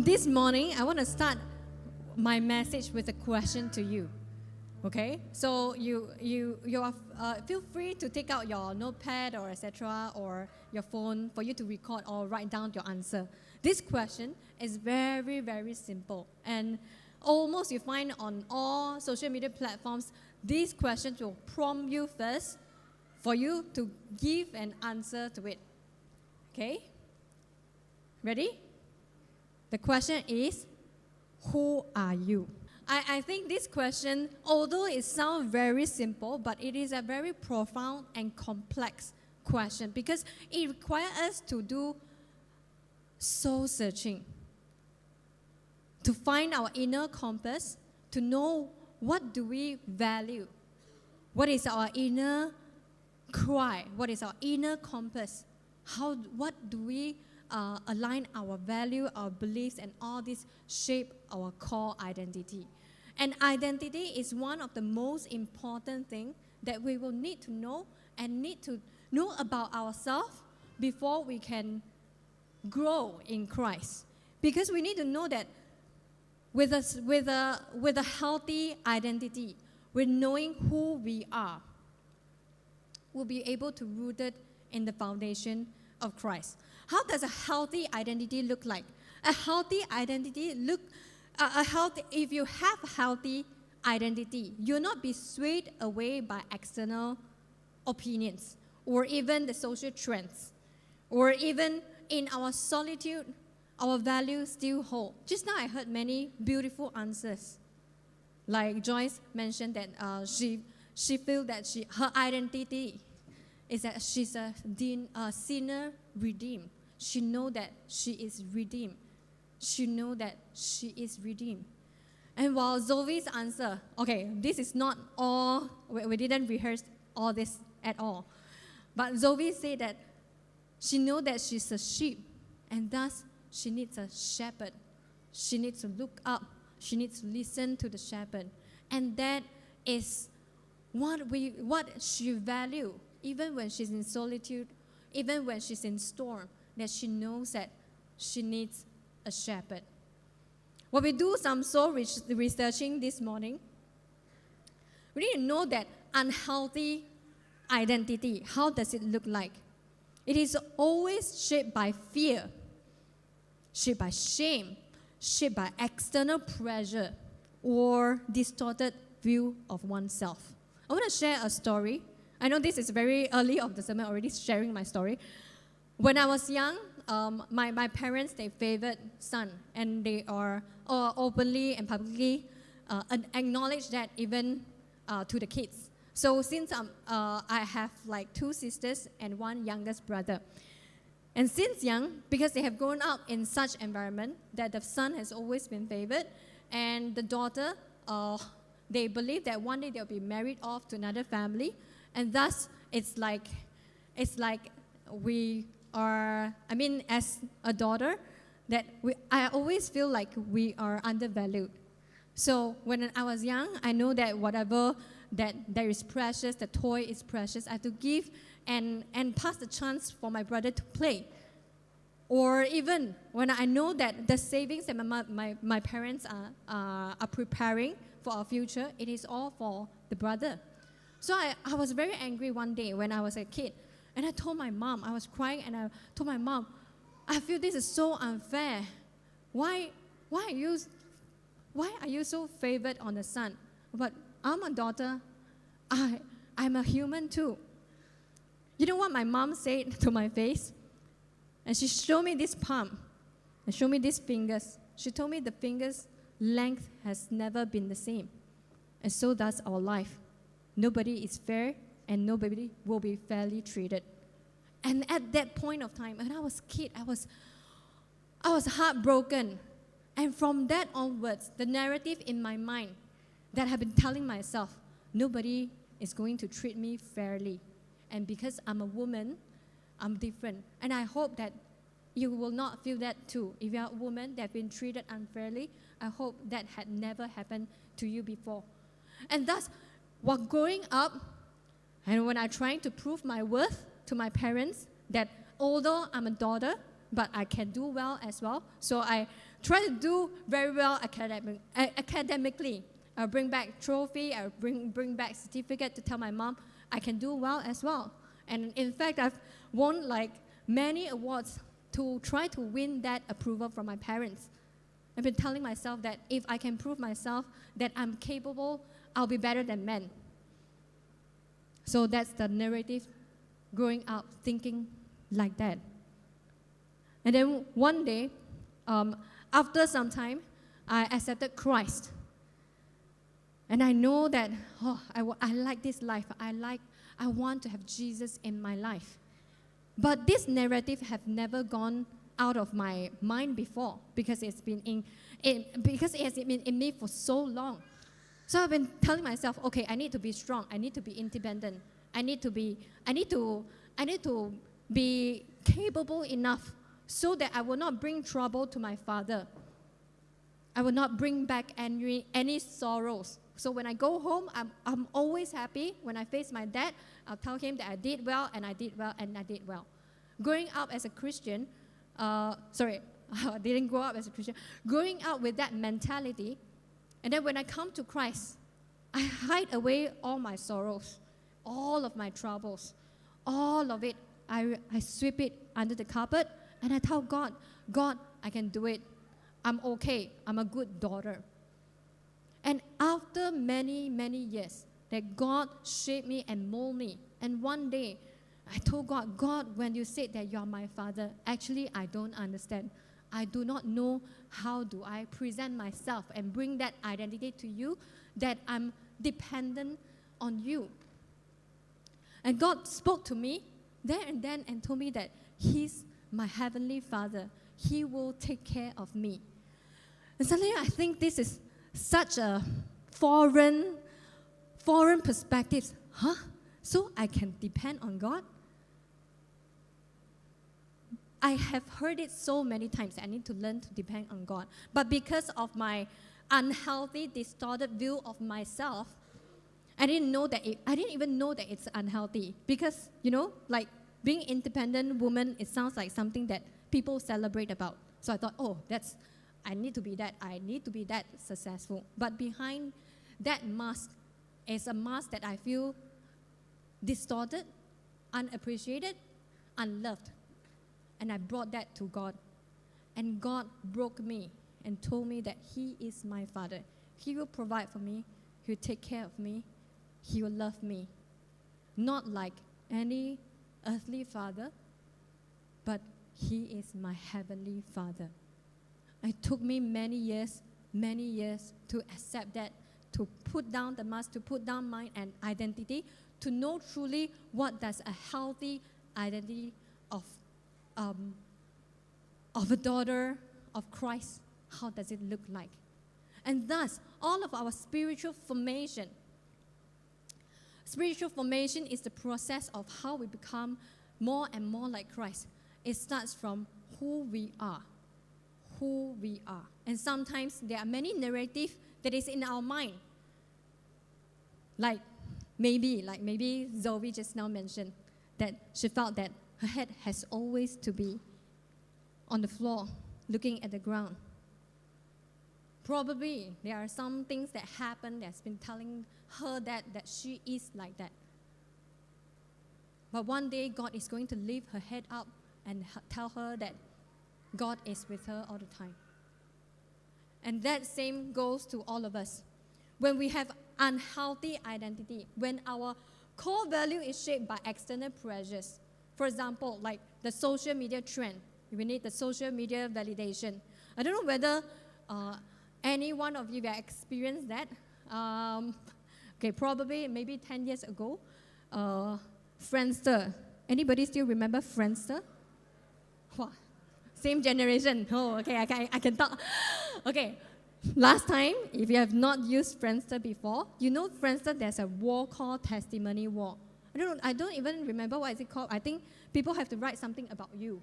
This morning, I want to start my message with a question to you. Okay, so you are, feel free to take out your notepad or etc. or your phone for you to record or write down your answer. This question is very, very simple, and almost you find on all social media platforms, these questions will prompt you first for you to give an answer to it. Okay? Ready? The question is, who are you? I think this question, although it sounds very simple, but it is a very profound and complex question because it requires us to do soul searching, to find our inner compass, to know what do we value, what is our inner cry, what is our inner compass, what do we align our value, our beliefs, and all this shape our core identity. And identity is one of the most important things that we will need to know and need to know about ourselves before we can grow in Christ. Because we need to know that with a healthy identity, with knowing who we are, we'll be able to root it in the foundation of Christ. How does a healthy identity look like? A healthy identity if you have a healthy identity, you'll not be swayed away by external opinions or even the social trends, or even in our solitude, our values still hold. Just now I heard many beautiful answers. Like Joyce mentioned that she feels that her identity is that she's a sinner redeemed. She knows that she is redeemed. She knows that she is redeemed. And while Zoe's answer, okay, this is not all, we didn't rehearse all this at all. But Zoe said that she knows that she's a sheep, and thus she needs a shepherd. She needs to look up. She needs to listen to the shepherd. And that is what she values, even when she's in solitude, even when she's in storm, that she knows that she needs a shepherd. When we do some soul researching this morning, we need to know that unhealthy identity, how does it look like? It is always shaped by fear, shaped by shame, shaped by external pressure, or distorted view of oneself. I want to share a story. I know this is very early of the sermon, already sharing my story. When I was young, my parents, they favored son, and they are openly and publicly acknowledge that even to the kids. So since I have like 2 sisters and 1 youngest brother, and since young, because they have grown up in such environment that the son has always been favored, and the daughter, they believe that one day they'll be married off to another family, and thus it's like we are, as a daughter, that I always feel like we are undervalued. So when I was young, I know that whatever that there is precious, the toy is precious, I have to give and pass the chance for my brother to play. Or even when I know that the savings that my parents are preparing for our future, it is all for the brother. So I was very angry one day when I was a kid. And I told my mom, I was crying, and I told my mom, I feel this is so unfair. Why are you so favored on the son? But I'm a daughter. I'm a human too. You know what my mom said to my face? And she showed me this palm and showed me these fingers. She told me the fingers' length has never been the same. And so does our life. Nobody is fair, and nobody will be fairly treated. And at that point of time, when I was a kid, I was heartbroken. And from that onwards, the narrative in my mind that I've been telling myself, nobody is going to treat me fairly. And because I'm a woman, I'm different. And I hope that you will not feel that too. If you're a woman that has been treated unfairly, I hope that had never happened to you before. And thus, while growing up, and when I'm trying to prove my worth to my parents, that although I'm a daughter, but I can do well as well, so I try to do very well academically. I'll bring back trophy, I'll bring back certificate to tell my mom I can do well as well. And in fact, I've won like many awards to try to win that approval from my parents. I've been telling myself that if I can prove myself that I'm capable, I'll be better than men. So that's the narrative growing up thinking like that. And then one day, after some time, I accepted Christ. And I know that, I like this life. I want to have Jesus in my life. But this narrative have never gone out of my mind before because it has been in me for so long. So I've been telling myself, okay, I need to be strong. I need to be independent. I need to be capable enough so that I will not bring trouble to my father. I will not bring back any sorrows. So when I go home, I'm always happy. When I face my dad, I'll tell him that I did well, and I did well, and I did well. Growing up as a Christian, I didn't grow up as a Christian. Growing up with that mentality, and then when I come to Christ, I hide away all my sorrows, all of my troubles, all of it. I sweep it under the carpet, and I tell God, I can do it. I'm okay. I'm a good daughter. And after many, many years, that God shaped me and molded me. And one day, I told God, when you said that you're my father, actually, I don't understand. I do not know how do I present myself and bring that identity to you, that I'm dependent on you. And God spoke to me there and then and told me that He's my heavenly Father. He will take care of me. And suddenly I think this is such a foreign perspective. Huh? So I can depend on God? I have heard it so many times. I need to learn to depend on God. But because of my unhealthy, distorted view of myself, I didn't even know that it's unhealthy. Because, like being independent woman, it sounds like something that people celebrate about. So I thought, I need to be that. I need to be that successful. But behind that mask is a mask that I feel distorted, unappreciated, unloved. And I brought that to God. And God broke me and told me that He is my Father. He will provide for me. He will take care of me. He will love me. Not like any earthly father, but He is my heavenly Father. It took me many years to accept that, to put down the mask, to put down my identity, to know truly what does a healthy identity of a daughter of Christ, how does it look like? And thus, all of our spiritual formation is the process of how we become more and more like Christ. It starts from who we are. And sometimes there are many narratives that is in our mind. Like maybe Zoe just now mentioned that she felt that her head has always to be on the floor, looking at the ground. Probably there are some things that happen that's been telling her that she is like that. But one day God is going to lift her head up and tell her that God is with her all the time. And that same goes to all of us. When we have unhealthy identity, when our core value is shaped by external pressures, for example, like the social media trend, we need the social media validation. I don't know whether any one of you have experienced that. Probably maybe 10 years ago, Friendster. Anybody still remember Friendster? Wow. Same generation. Oh, okay, I can talk. Okay, last time, if you have not used Friendster before, Friendster, there's a wall called Testimony Wall. I don't even remember what is it called. I think people have to write something about you.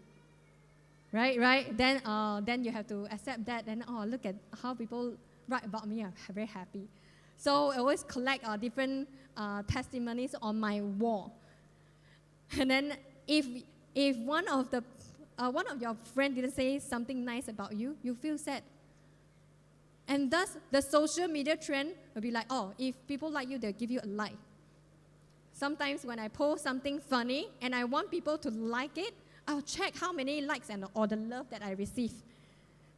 Right? Then you have to accept that. Then, look at how people write about me. I'm very happy. So I always collect different testimonies on my wall. And then if one of the one of your friends didn't say something nice about you, you feel sad. And thus, the social media trend will be like, oh, if people like you, they'll give you a like. Sometimes when I post something funny and I want people to like it, I'll check how many likes or the love that I receive.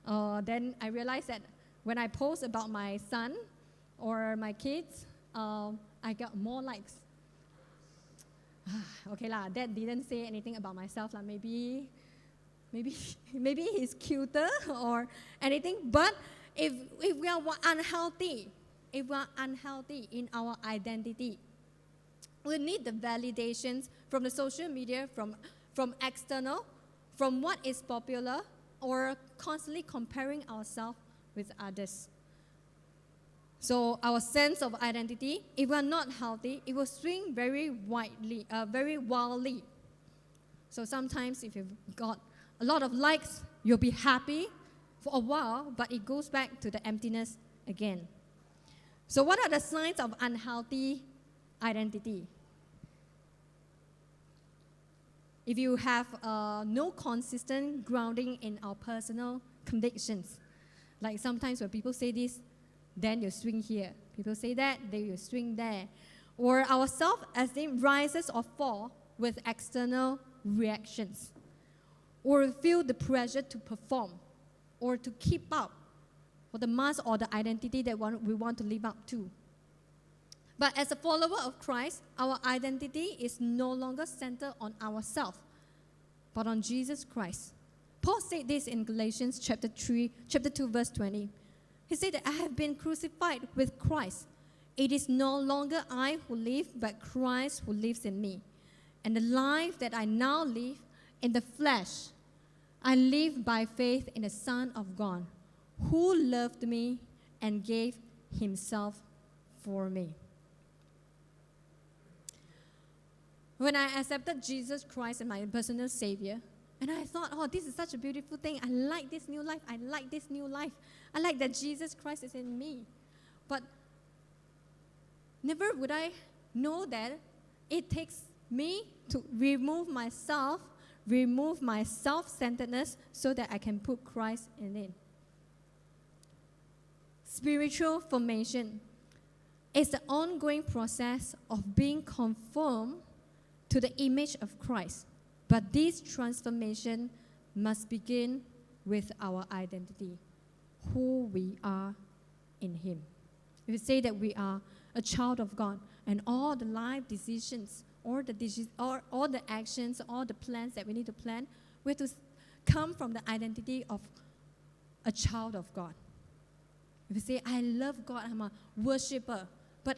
Then I realize that when I post about my son or my kids, I got more likes. Okay lah, that didn't say anything about myself lah. Maybe he's cuter or anything. But if we are unhealthy in our identity, we need the validations from the social media, from external, from what is popular, or constantly comparing ourselves with others. So our sense of identity, if we are not healthy, it will swing very wildly. So sometimes if you've got a lot of likes, you'll be happy for a while, but it goes back to the emptiness again. So what are the signs of unhealthy identity? If you have no consistent grounding in our personal convictions, like sometimes when people say this, then you swing here. People say that, then you swing there. Or our self-esteem rises or falls with external reactions. Or we feel the pressure to perform or to keep up for the mask or the identity that we want to live up to. But as a follower of Christ, our identity is no longer centered on ourselves, but on Jesus Christ. Paul said this in Galatians chapter 2, verse 20. He said that I have been crucified with Christ. It is no longer I who live, but Christ who lives in me. And the life that I now live in the flesh, I live by faith in the Son of God, who loved me and gave himself for me. When I accepted Jesus Christ as my personal Savior, and I thought, oh, this is such a beautiful thing. I like this new life. I like this new life. I like that Jesus Christ is in me. But never would I know that it takes me to remove myself, remove my self-centeredness so that I can put Christ in it. Spiritual formation is the ongoing process of being conformed to the image of Christ. But this transformation must begin with our identity, who we are in Him. If we say that we are a child of God, and all the life decisions, all the actions, all the plans that we need to plan, we have to come from the identity of a child of God. If we say, I love God, I'm a worshiper, but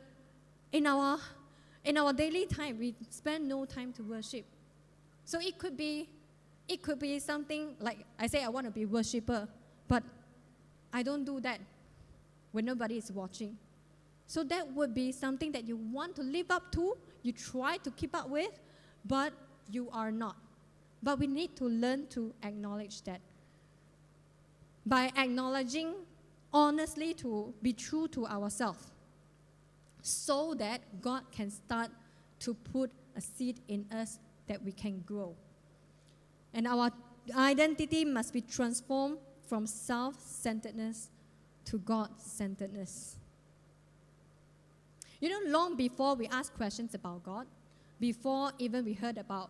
in our daily time, we spend no time to worship. So it could be something like, I say I want to be a worshiper, but I don't do that when nobody is watching. So that would be something that you want to live up to, you try to keep up with, but you are not. But we need to learn to acknowledge that. By acknowledging honestly, to be true to ourselves, so that God can start to put a seed in us that we can grow. And our identity must be transformed from self-centeredness to God-centeredness. You know, long before we ask questions about God, before even we heard about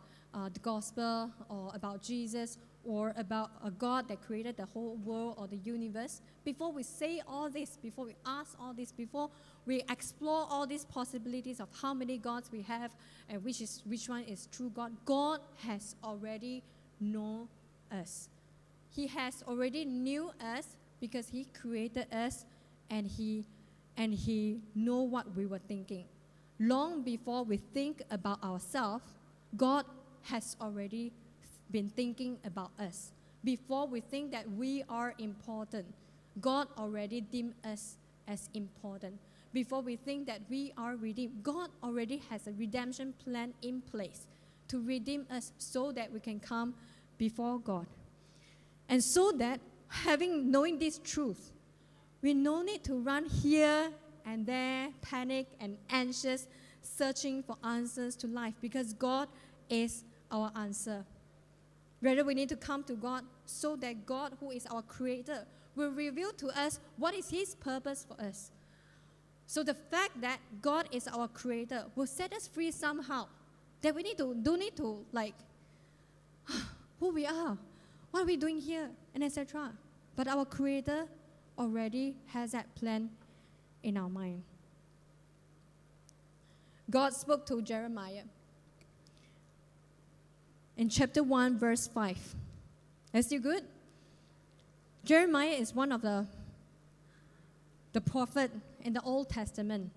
the gospel or about Jesus or about a God that created the whole world or the universe, before we say all this, before we ask all this, before we explore all these possibilities of how many gods we have and which one is true God, God has already known us. He has already knew us because He created us and He know what we were thinking. Long before we think about ourselves, God has already been thinking about us. Before we think that we are important, God already deemed us as important. Before we think that we are redeemed, God already has a redemption plan in place to redeem us so that we can come before God. And so that, knowing this truth, we no need to run here and there, panic and anxious, searching for answers to life, because God is our answer. Rather, we need to come to God so that God, who is our creator, will reveal to us what is his purpose for us. So the fact that God is our creator will set us free somehow. That we don't need to like who we are, what are we doing here, and etc. But our creator already has that plan in our mind. God spoke to Jeremiah in chapter 1, verse 5. Is you good? Jeremiah is one of the prophet in the Old Testament.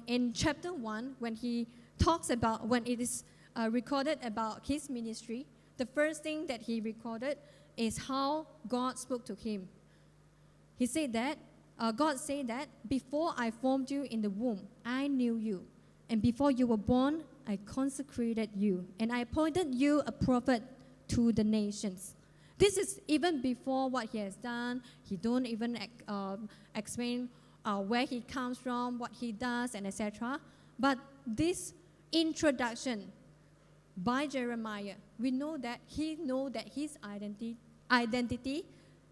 In chapter 1, when he talks about, when it is recorded about his ministry, the first thing that he recorded is how God spoke to him. He said that, God said that, before I formed you in the womb, I knew you. And before you were born, I consecrated you. And I appointed you a prophet to the nations. This is even before what he has done. He don't even explain where he comes from, what he does, and etc. But this introduction by Jeremiah, we know that he knows that his identity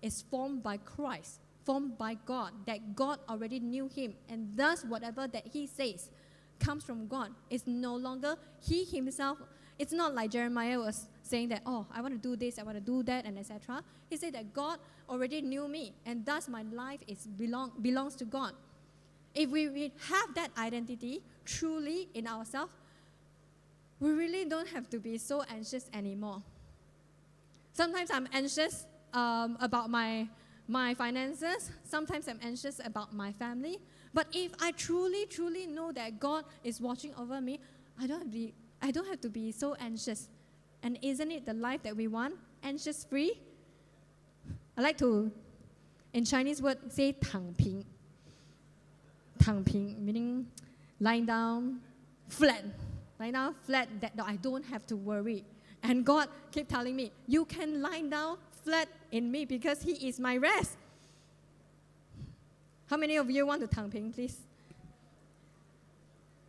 is formed by Christ, formed by God, that God already knew him, and thus whatever that he says comes from God. It's no longer he himself. It's not like Jeremiah was saying that, oh, I want to do this, I want to do that, and etc. He said that God already knew me, and thus my life belongs to God. If we have that identity truly in ourselves, we really don't have to be so anxious anymore. Sometimes I'm anxious about my finances. Sometimes I'm anxious about my family. But if I truly, truly know that God is watching over me, I don't have to be so anxious. And isn't it the life that we want? Anxious-free? I like to, in Chinese word, say 躺平. 躺平, meaning lying down flat. Lying down flat, that I don't have to worry. And God keep telling me, you can lie down flat in me because he is my rest. How many of you want to 躺平, please?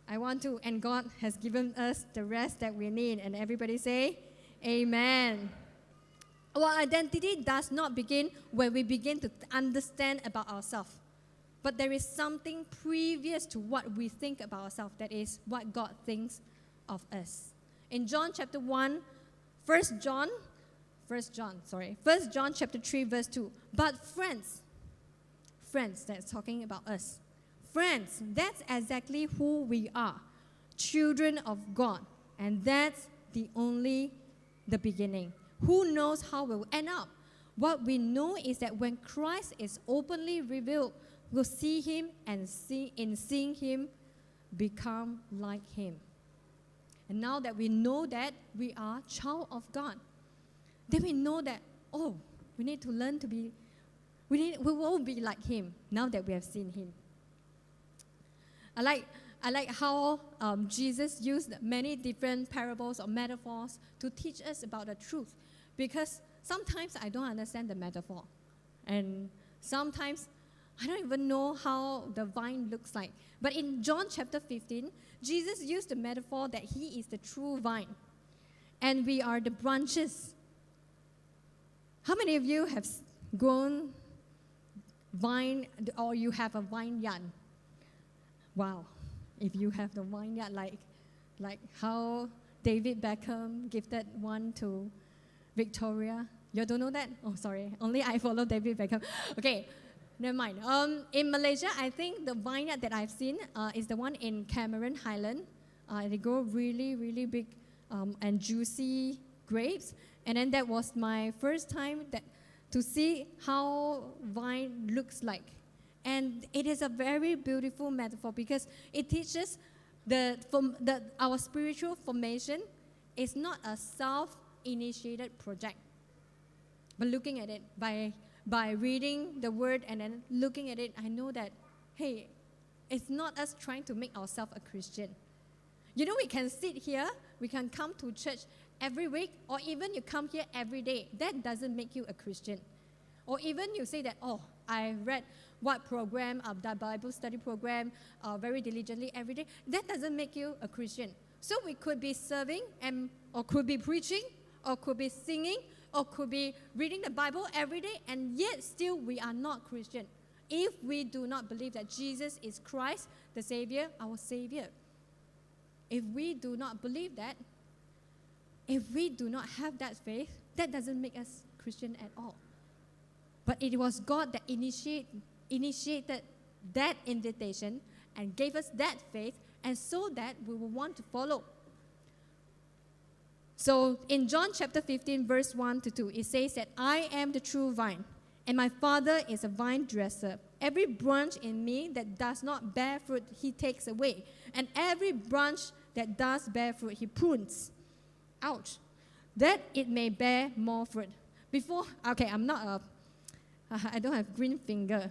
I want to, and God has given us the rest that we need. And everybody say, amen. Our identity does not begin when we begin to understand about ourselves. But there is something previous to what we think about ourselves. That is what God thinks of us. In John chapter 1, 1 John chapter 3, verse 2. But friends, that's talking about us. Friends, that's exactly who we are. Children of God. And that's the beginning. Who knows how we'll end up? What we know is that when Christ is openly revealed, we'll see him and in seeing him, become like him. And now that we know that we are child of God, then we know that, oh, we need to learn to be, we will be like him now that we have seen him. I like how Jesus used many different parables or metaphors to teach us about the truth. Because sometimes I don't understand the metaphor. And sometimes I don't even know how the vine looks like. But in John chapter 15, Jesus used the metaphor that he is the true vine. And we are the branches. How many of you have grown vine or you have a vineyard? Wow. If you have the vineyard like how David Beckham gifted one to Victoria. You don't know that? Oh, sorry. Only I follow David Beckham. Okay. Never mind. In Malaysia, I think the vineyard that I've seen is the one in Cameron Highland. They grow really, really big and juicy grapes. And then that was my first time to see how vine looks like. And it is a very beautiful metaphor because it teaches our spiritual formation is not a self-initiated project. But looking at it by reading the word and then looking at it, I know that, hey, it's not us trying to make ourselves a Christian. You know, we can sit here, we can come to church every week, or even you come here every day. That doesn't make you a Christian. Or even you say that, oh, I read what program, the Bible study program, very diligently every day. That doesn't make you a Christian. So we could be serving or could be preaching, or could be singing, or could be reading the Bible every day, and yet still we are not Christian. If we do not believe that Jesus is Christ, the Savior, our Savior. If we do not believe that, if we do not have that faith, that doesn't make us Christian at all. But it was God that initiated that invitation and gave us that faith, and so that we will want to follow. So in John chapter 15, verse 1 to 2, it says that I am the true vine, and my Father is a vine dresser. Every branch in me that does not bear fruit, he takes away. And every branch that does bear fruit, he prunes out, that it may bear more fruit. I don't have green finger,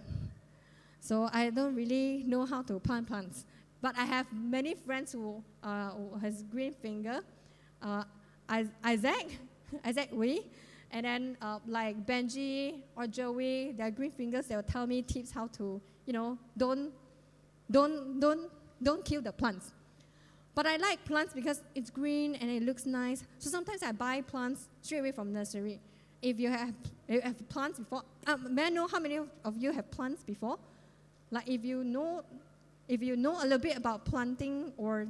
so I don't really know how to plant plants. But I have many friends who has green finger. Isaac Wee, and then like Benji or Joey, their green fingers, they'll tell me tips how to, don't kill the plants. But I like plants because it's green and it looks nice. So sometimes I buy plants straight away from nursery. If you have plants before, may I know how many of you have plants before? Like if you know a little bit about planting or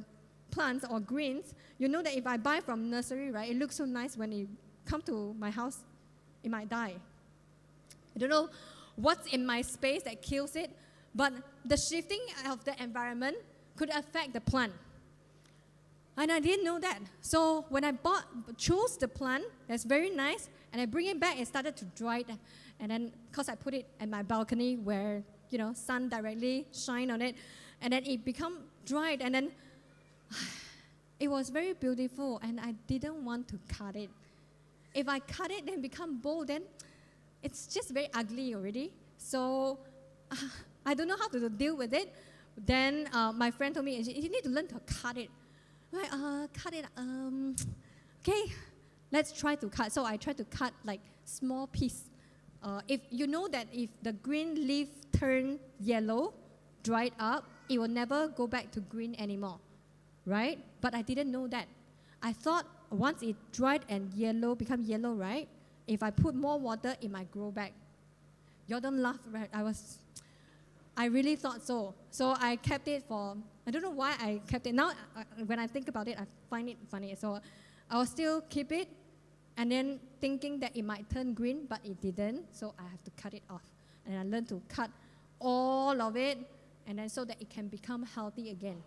plants or greens, you know that if I buy from nursery, right, it looks so nice. When it come to my house, it might die. I don't know what's in my space that kills it, but the shifting of the environment could affect the plant. And I didn't know that. So when I chose the plant that's very nice, and I bring it back, it started to dry. And then, because I put it at my balcony where, sun directly shine on it, and then it become dried, and then it was very beautiful, and I didn't want to cut it. If I cut it, then become bold, then it's just very ugly already. So I don't know how to deal with it. Then my friend told me, you need to learn to cut it. Like, cut it, okay, let's try to cut. So I tried to cut like small piece. If you know that if the green leaf turn yellow, dried up, it will never go back to green anymore, right? But I didn't know that. I thought once it dried and become yellow, right? If I put more water, it might grow back. Jordan laughed, right? I really thought so. So I kept it I don't know why I kept it. Now, when I think about it, I find it funny. So I'll still keep it, and then thinking that it might turn green, but it didn't. So I have to cut it off. And I learned to cut all of it, and then so that it can become healthy again.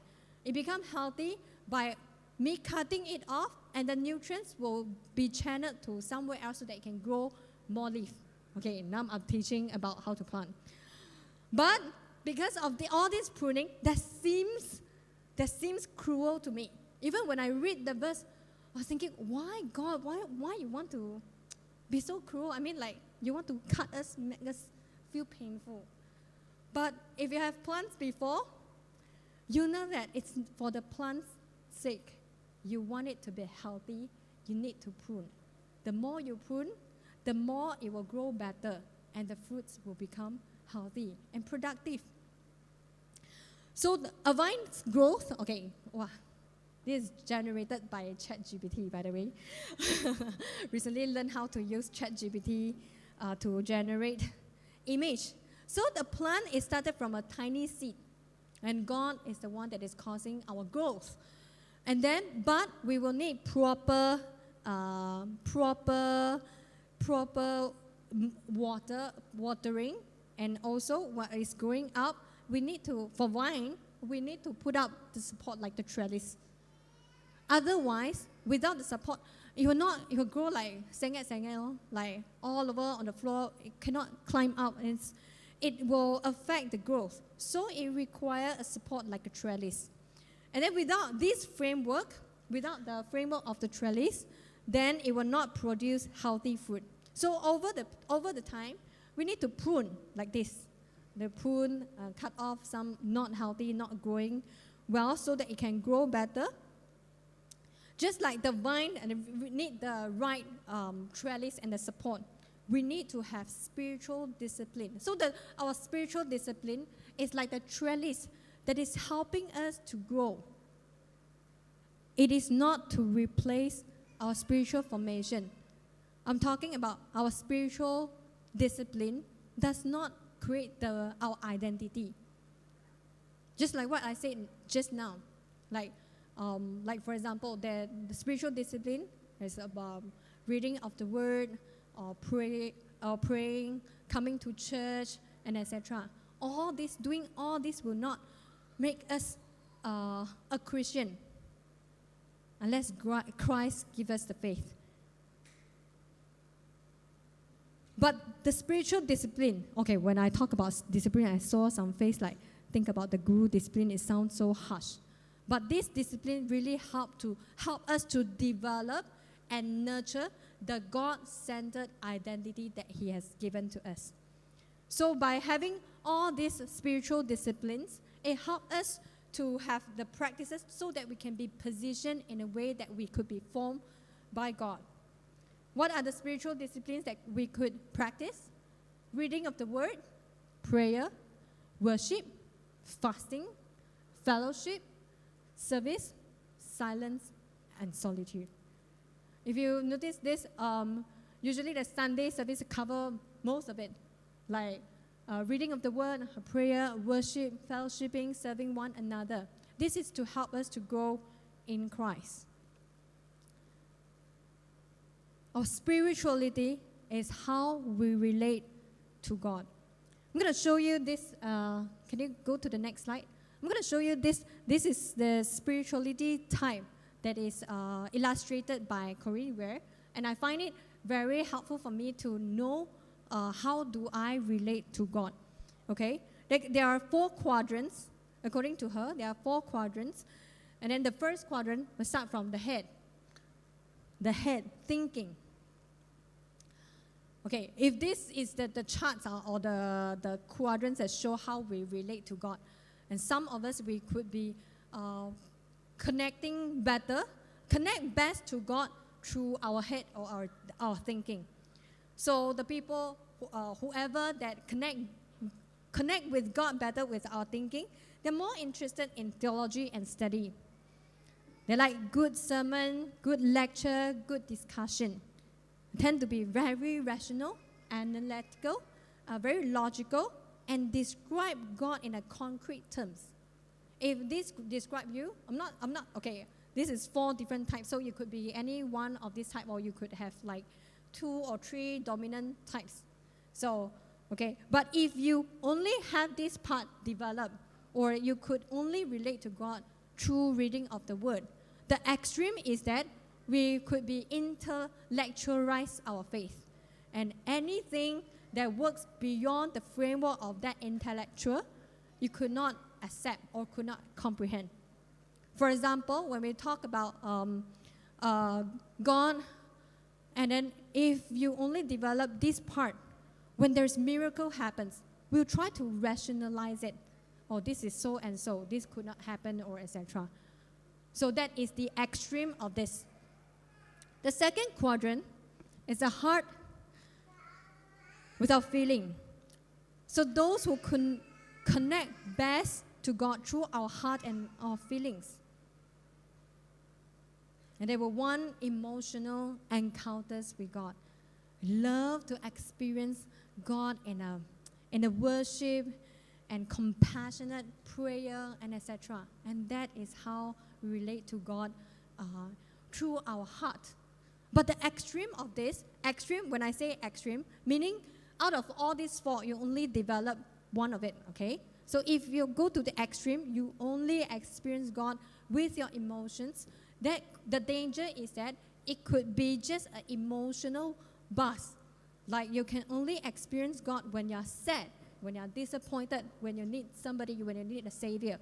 It becomes healthy by me cutting it off, and the nutrients will be channeled to somewhere else so that it can grow more leaf. Okay, now I'm teaching about how to plant. But because of all this pruning, that seems cruel to me. Even when I read the verse, I was thinking, why God? Why you want to be so cruel? I mean, like, you want to cut us, make us feel painful. But if you have plants before, you know that it's for the plant's sake. You want it to be healthy, you need to prune. The more you prune, the more it will grow better, and the fruits will become healthy and productive. So a vine's growth, okay, wow, this is generated by ChatGPT, by the way. Recently learned how to use ChatGPT to generate image. So the plant is started from a tiny seed, and God is the one that is causing our growth. And then, but we will need proper watering, and also what is growing up, for vine, we need to put up the support like the trellis. Otherwise, without the support, it will grow like sengit, like all over on the floor. It cannot climb up, and it will affect the growth. So it requires a support like a trellis. And then without this framework, without the framework of the trellis, then it will not produce healthy fruit. So over the time, we need to prune like this. The prune, cut off some not healthy, not growing well, so that it can grow better. Just like the vine, and we need the right trellis and the support. We need to have spiritual discipline. So our spiritual discipline is like the trellis that is helping us to grow. It is not to replace our spiritual formation. I'm talking about our spiritual discipline does not create our identity. Just like what I said just now. Like for example, the spiritual discipline is about reading of the word, or praying, coming to church, and etc. Doing all this will not make us a Christian unless Christ gives us the faith. But the spiritual discipline, okay, when I talk about discipline, I saw some face like, think about the guru discipline, it sounds so harsh. But this discipline really help us to develop and nurture the God-centered identity that He has given to us. So by having all these spiritual disciplines, it helps us to have the practices so that we can be positioned in a way that we could be formed by God. What are the spiritual disciplines that we could practice? Reading of the Word, prayer, worship, fasting, fellowship, service, silence, and solitude. If you notice this, usually the Sunday service cover most of it, like reading of the Word, prayer, worship, fellowshipping, serving one another. This is to help us to grow in Christ. Our spirituality is how we relate to God. I'm going to show you this. Can you go to the next slide? I'm going to show you this. This is the spirituality type that is illustrated by Corey Ware. And I find it very helpful for me to know how do I relate to God. Okay? There are 4 quadrants. According to her, there are 4 quadrants. And then the first quadrant will start from the head. The head, thinking. Okay, if this is the charts or the quadrants that show how we relate to God, and some of us, we could be connect best to God through our head or our thinking. So the people, whoever that connect with God better with our thinking, they're more interested in theology and study. They like good sermon, good lecture, good discussion. Tend to be very rational, analytical, very logical, and describe God in a concrete terms. If this describe you, I'm not, okay, this is 4 different types, so you could be any one of these type, or you could have like 2 or 3 dominant types. So, okay, but if you only have this part developed, or you could only relate to God through reading of the Word, the extreme is that we could be intellectualize our faith. And anything that works beyond the framework of that intellectual, you could not accept or could not comprehend. For example, when we talk about God, and then if you only develop this part, when there's miracle happens, we'll try to rationalize it. Oh, this is so and so, this could not happen, or etc. So that is the extreme of this. The second quadrant is the heart without feeling. So those who connect best to God through our heart and our feelings. And they will want emotional encounters with God. Love to experience God in a worship and compassionate prayer and etc. And that is how we relate to God through our heart. But the extreme of this, extreme, when I say extreme, meaning out of all these 4, you only develop one of it, okay? So if you go to the extreme, you only experience God with your emotions. That the danger is that it could be just an emotional buzz. Like you can only experience God when you're sad, when you're disappointed, when you need somebody, when you need a savior.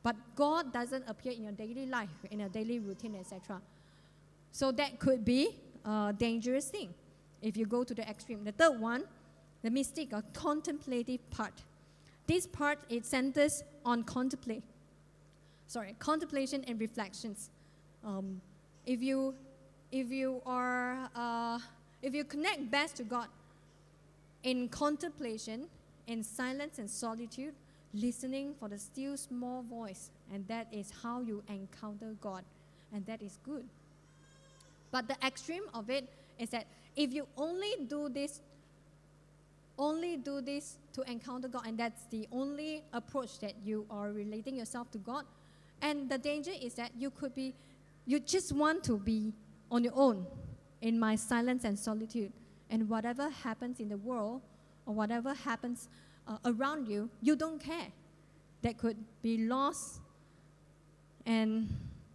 But God doesn't appear in your daily life, in your daily routine, etc. So that could be a dangerous thing if you go to the extreme. The third one, the mystic or contemplative part. This part, it centers on contemplation and reflections. If you connect best to God in contemplation, in silence and solitude, listening for the still small voice, and that is how you encounter God, and that is good. But the extreme of it is that if you only do this to encounter God, and that's the only approach that you are relating yourself to God, and the danger is that you just want to be on your own in my silence and solitude, and whatever happens in the world or whatever happens around you, you don't care. That could be lost and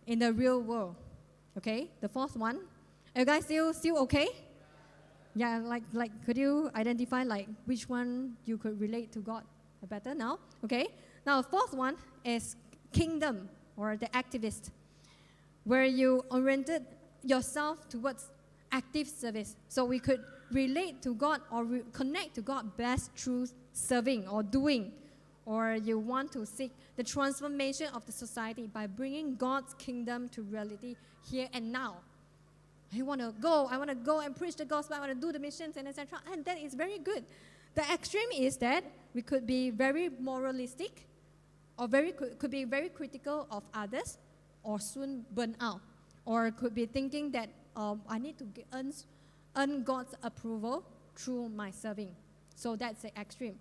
in the real world. Okay, the fourth one. Are you guys still okay? Yeah, like could you identify like which one you could relate to God better now? Okay. Now, fourth one is kingdom or the activist, where you oriented yourself towards active service. So we could relate to God or connect to God best through serving or doing, or you want to seek the transformation of the society by bringing God's kingdom to reality here and now. I want to go and preach the gospel, I want to do the missions and etc. And that is very good. The extreme is that we could be very moralistic or could be very critical of others or soon burn out, or could be thinking that I need to earn God's approval through my serving. So that's the extreme.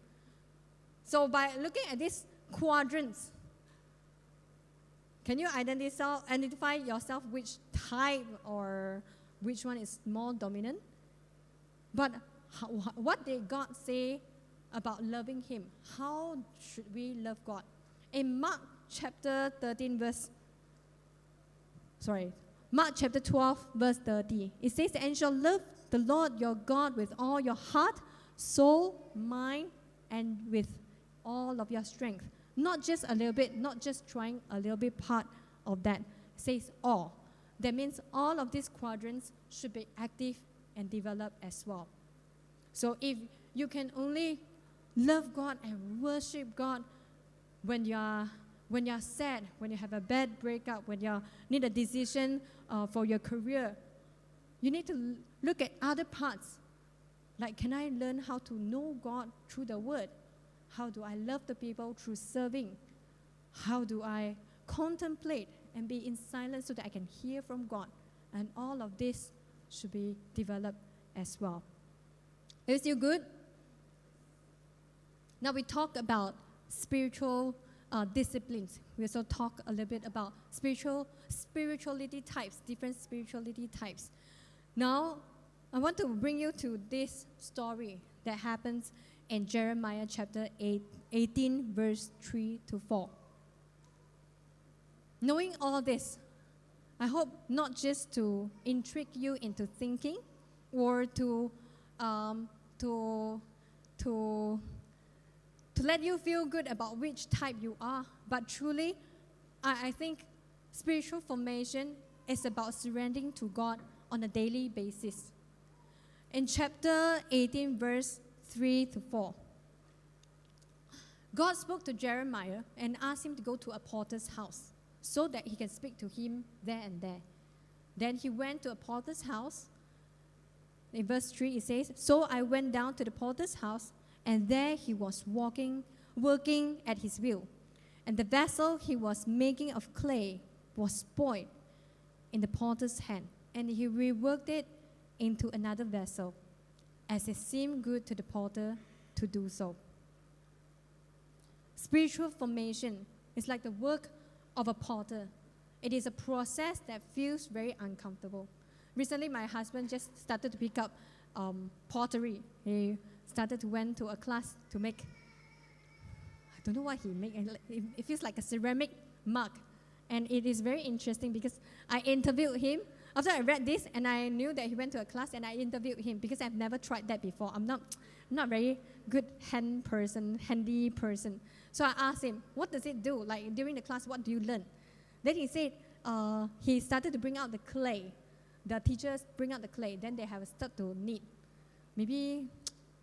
So by looking at these quadrants, can you identify yourself which type or which one is more dominant? But what did God say about loving Him? How should we love God? In Mark chapter 12, verse 30, it says, "And shall love the Lord your God with all your heart, soul, mind, and with all of your strength." Not just a little bit, not just trying a little bit part of that. It says all. That means all of these quadrants should be active and developed as well. So if you can only love God and worship God when you're sad, when you have a bad breakup, when you need a decision for your career, you need to look at other parts. Like, can I learn how to know God through the Word? How do I love the people through serving? How do I contemplate and be in silence so that I can hear from God? And all of this should be developed as well. Is it still good? Now we talk about spiritual disciplines. We also talk a little bit about spirituality types, different spirituality types. Now, I want to bring you to this story that happens in Jeremiah chapter 18, verse 3 to 4. Knowing all this, I hope not just to intrigue you into thinking or to let you feel good about which type you are, but truly, I think spiritual formation is about surrendering to God on a daily basis. In chapter 18, verse 3 to 4, God spoke to Jeremiah and asked him to go to a potter's house so that he can speak to him there and there. Then he went to a potter's house. In verse 3 it says, "So I went down to the potter's house, and there he was working at his wheel. And the vessel he was making of clay was spoiled in the potter's hand, and he reworked it into another vessel, as it seemed good to the potter to do so." Spiritual formation is like the work of a potter. It is a process that feels very uncomfortable. Recently, my husband just started to pick up pottery. He went to a class to make, I don't know what he made. It feels like a ceramic mug. And it is very interesting because I interviewed him. After I read this and I knew that he went to a class, and I interviewed him because I've never tried that before. I'm not very good handy person. So I asked him, what does it do? Like during the class, what do you learn? Then he said he started to bring out the clay. The teachers bring out the clay. Then they have start to knead. Maybe,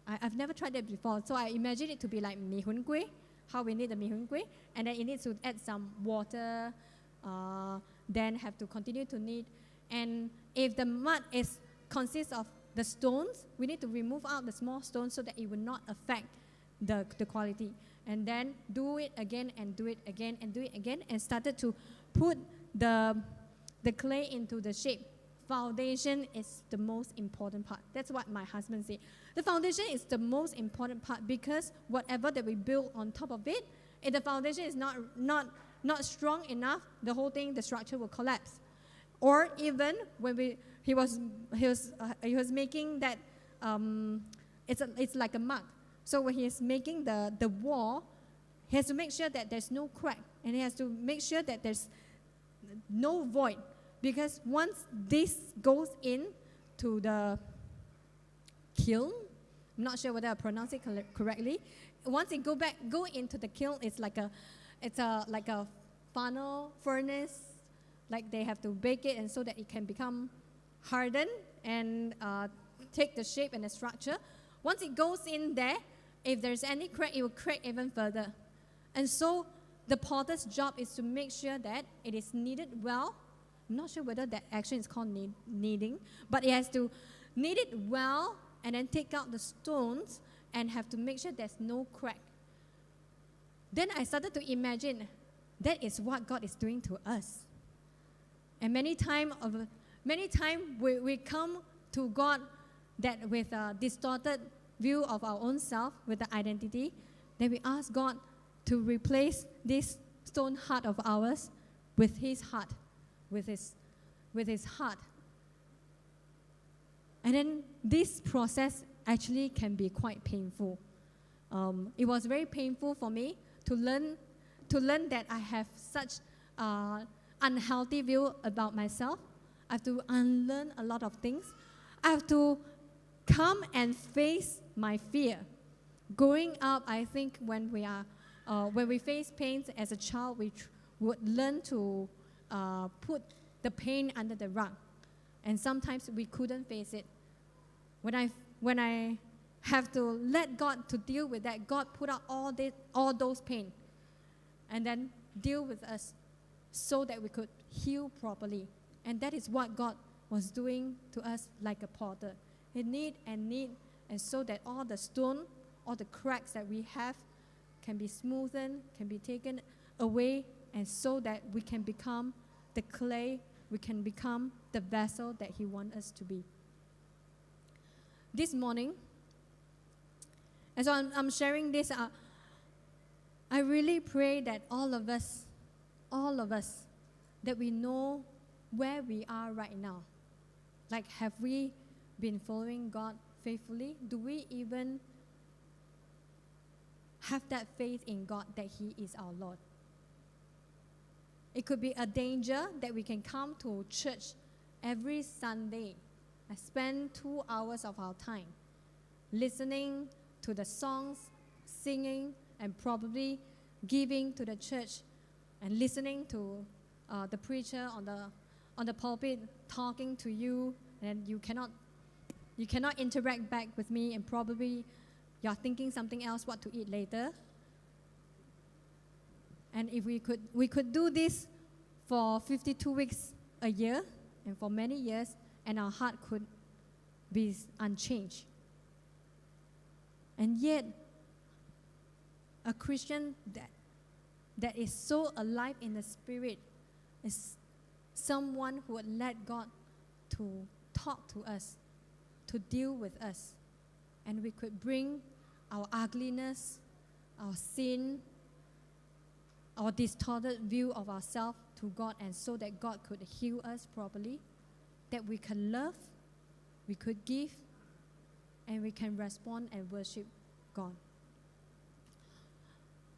I've never tried that before. So I imagine it to be like mee hoon kueh, how we knead the mee hoon kueh. And then it needs to add some water, then have to continue to knead. And if the mud consists of the stones, we need to remove out the small stones so that it will not affect the quality. And then do it again and do it again and do it again, and started to put the clay into the shape foundation is the most important part. That's what my husband said. The foundation is the most important part because whatever that we build on top of it, if the foundation is not strong enough, the whole thing, the structure will collapse. Or even when he was making that, it's like a mug. So when he is making the wall, he has to make sure that there's no crack, and he has to make sure that there's no void, because once this goes in to the kiln, I'm not sure whether I pronounce it correctly. Once it go into the kiln, it's like a funnel furnace, like they have to bake it, and so that it can become hardened and take the shape and the structure. Once it goes in there, if there's any crack, it will crack even further. And so the potter's job is to make sure that it is kneaded well. I'm not sure whether that action is called kneading, but it has to knead it well and then take out the stones and have to make sure there's no crack. Then I started to imagine that is what God is doing to us. And many times we come to God that with a distorted view of our own self, with the identity, then we ask God to replace this stone heart of ours with His heart, with His heart. And then this process actually can be quite painful. It was very painful for me to learn that I have such unhealthy view about myself. I have to unlearn a lot of things. I have to come and face my fear. Growing up, I think when we face pain as a child, we would learn to put the pain under the rug, and sometimes we couldn't face it. When I have to let God to deal with that, God put out all those pain, and then deal with us, so that we could heal properly. And that is what God was doing to us like a potter. He knead, and so that all the stone, all the cracks that we have can be smoothened, can be taken away, and so that we can become the clay, we can become the vessel that He wants us to be. This morning, as I'm sharing this, I really pray that all of us, that we know where we are right now. Like, have we been following God faithfully? Do we even have that faith in God that He is our Lord? It could be a danger that we can come to church every Sunday. I spend 2 hours of our time listening to the songs, singing, and probably giving to the church, and listening to the preacher on the pulpit talking to you, and you cannot interact back with me, and probably you're thinking something else, what to eat later. And if we could do this for 52 weeks a year, and for many years, and our heart could be unchanged. And yet, a Christian that is so alive in the Spirit is someone who would let God to talk to us, to deal with us, and we could bring our ugliness, our sin, our distorted view of ourselves to God, and so that God could heal us properly, that we can love, we could give, and we can respond and worship God.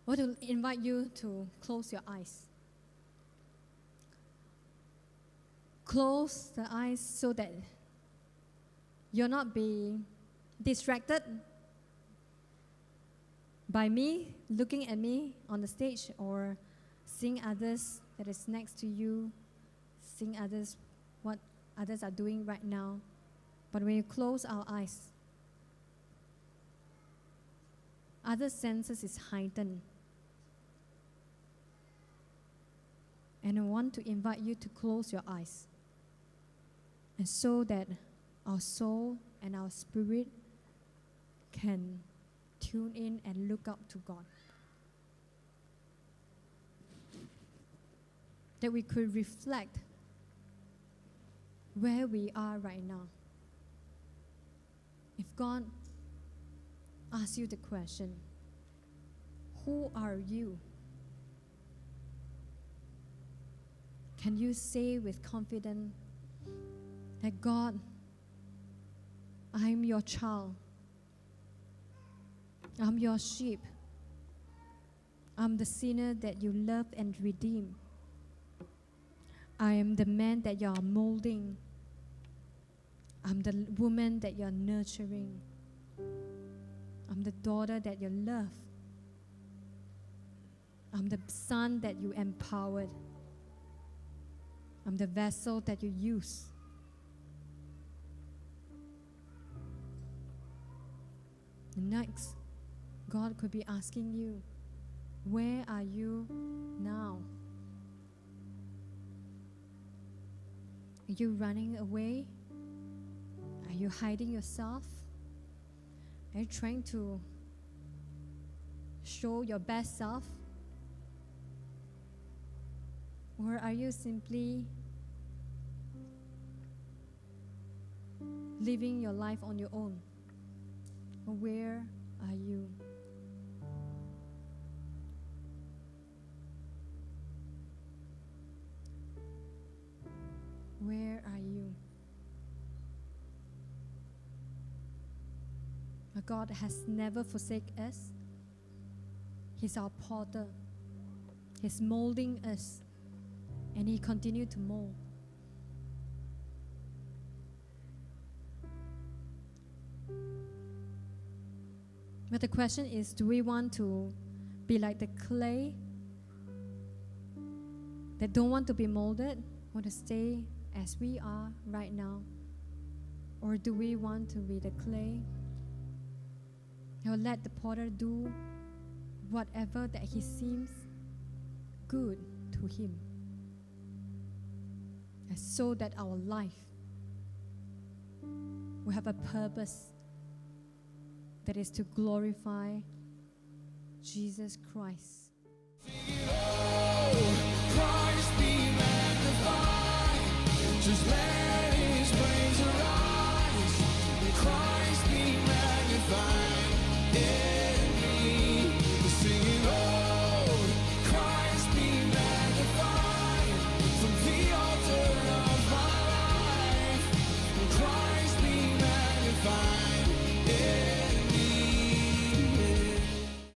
I want to invite you to close your eyes. Close the eyes so that you'll not be distracted by me, looking at me on the stage, or seeing others that is next to you, seeing others, what others are doing right now. But when you close our eyes, other senses is heightened. And I want to invite you to close your eyes, and so that our soul and our spirit can tune in and look up to God. That we could reflect where we are right now. If God asks you the question, who are you? Can you say with confidence that God, I'm your child. I'm your sheep. I'm the sinner that you love and redeem. I am the man that you are molding. I'm the woman that you're nurturing. I'm the daughter that you love. I'm the son that you empowered. I'm the vessel that you use. Next, God could be asking you, where are you now? Are you running away? Are you hiding yourself? Are you trying to show your best self? Or are you simply living your life on your own? Where are you? Where are you? Our God has never forsaken us. He's our potter. He's molding us, and He continues to mold. But the question is, do we want to be like the clay that don't want to be molded, want to stay as we are right now? Or do we want to be the clay that will let the potter do whatever that he seems good to him, and so that our life will have a purpose that is to glorify Jesus Christ?